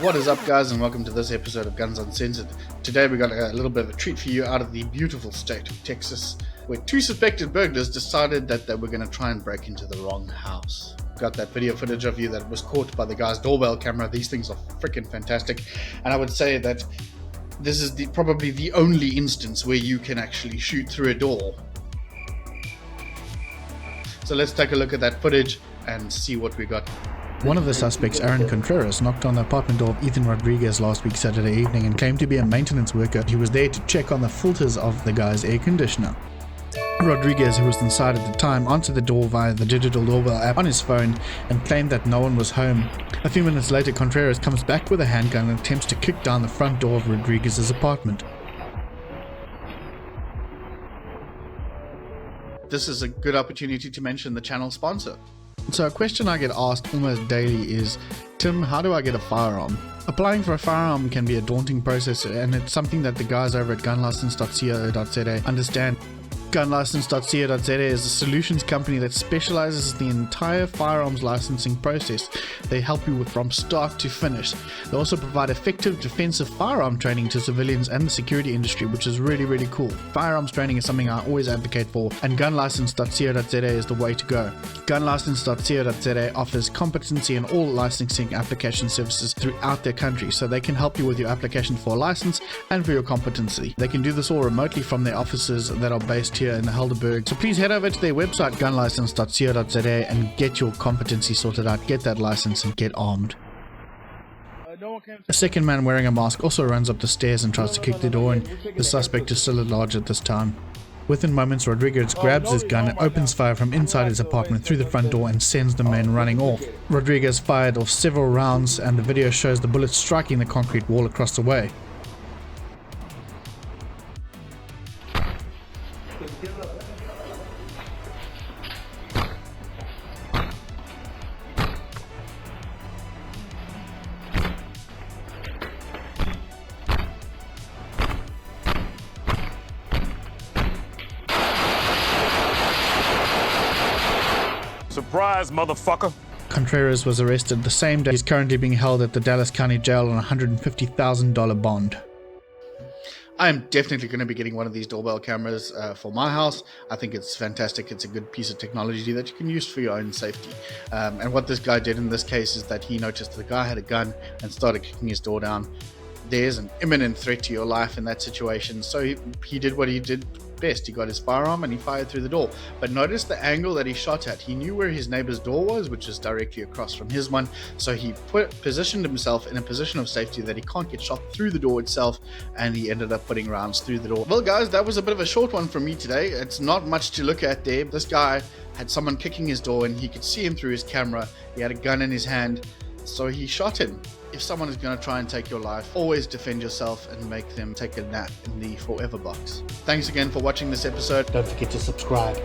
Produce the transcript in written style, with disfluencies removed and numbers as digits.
What is up, guys, and welcome to this episode of Guns Uncensored. Today we got a little bit of a treat for you out of the beautiful state of Texas, where two suspected burglars decided that they were going to try and break into the wrong house. Got that video footage of you that was caught by the guy's doorbell camera. These things are freaking fantastic, and I would say that this is probably the only instance where you can actually shoot through a door. So let's take a look at that footage and see what we got. One of the suspects, Aaron Contreras, knocked on the apartment door of Ethan Rodriguez last week Saturday evening and claimed to be a maintenance worker who was there to check on the filters of the guy's air conditioner. Rodriguez, who was inside at the time, answered the door via the digital doorbell app on his phone and claimed that no one was home. A few minutes later, Contreras comes back with a handgun and attempts to kick down the front door of Rodriguez's apartment. This is a good opportunity to mention the channel sponsor. So a question I get asked almost daily is, Tim, how do I get a firearm? Applying for a firearm can be a daunting process, and it's something that the guys over at gunlicense.co.za understand. Gunlicense.co.za is a solutions company that specializes in the entire firearms licensing process. They help you from start to finish. They also provide effective defensive firearm training to civilians and the security industry, which is really cool. Firearms training is something I always advocate for, and gunlicense.co.za is the way to go. Gunlicense.co.za offers competency in all licensing application services throughout their country, so they can help you with your application for a license and for your competency. They can do this all remotely from their offices that are based here in Helderberg. So please head over to their website gunlicense.co.za and get your competency sorted out, get that license and get armed. A second man wearing a mask also runs up the stairs and tries to kick the door in. The suspect is still at large at this time. Within moments, Rodriguez grabs his gun and opens fire from inside his apartment through the front door and sends the men running off. Rodriguez fired off several rounds, and the video shows the bullets striking the concrete wall across the way. Surprise, motherfucker! Contreras was arrested the same day. He's currently being held at the Dallas County Jail on a $150,000 bond. I am definitely going to be getting one of these doorbell cameras for my house. I think it's fantastic. It's a good piece of technology that you can use for your own safety. And what this guy did in this case is that he noticed the guy had a gun and started kicking his door down. There's an imminent threat to your life in that situation, so he did what he did best. He got his firearm and he fired through the door. But notice the angle that he shot at. He knew where his neighbor's door was, which is directly across from his one, so he positioned himself in a position of safety that he can't get shot through the door itself, and he ended up putting rounds through the door. Well, guys, that was a bit of a short one from me today. It's not much to look at there. This guy had someone kicking his door and he could see him through his camera. He had a gun in his hand, so he shot him. If someone is going to try and take your life, always defend yourself and make them take a nap in the forever box. Thanks again for watching this episode. Don't forget to subscribe.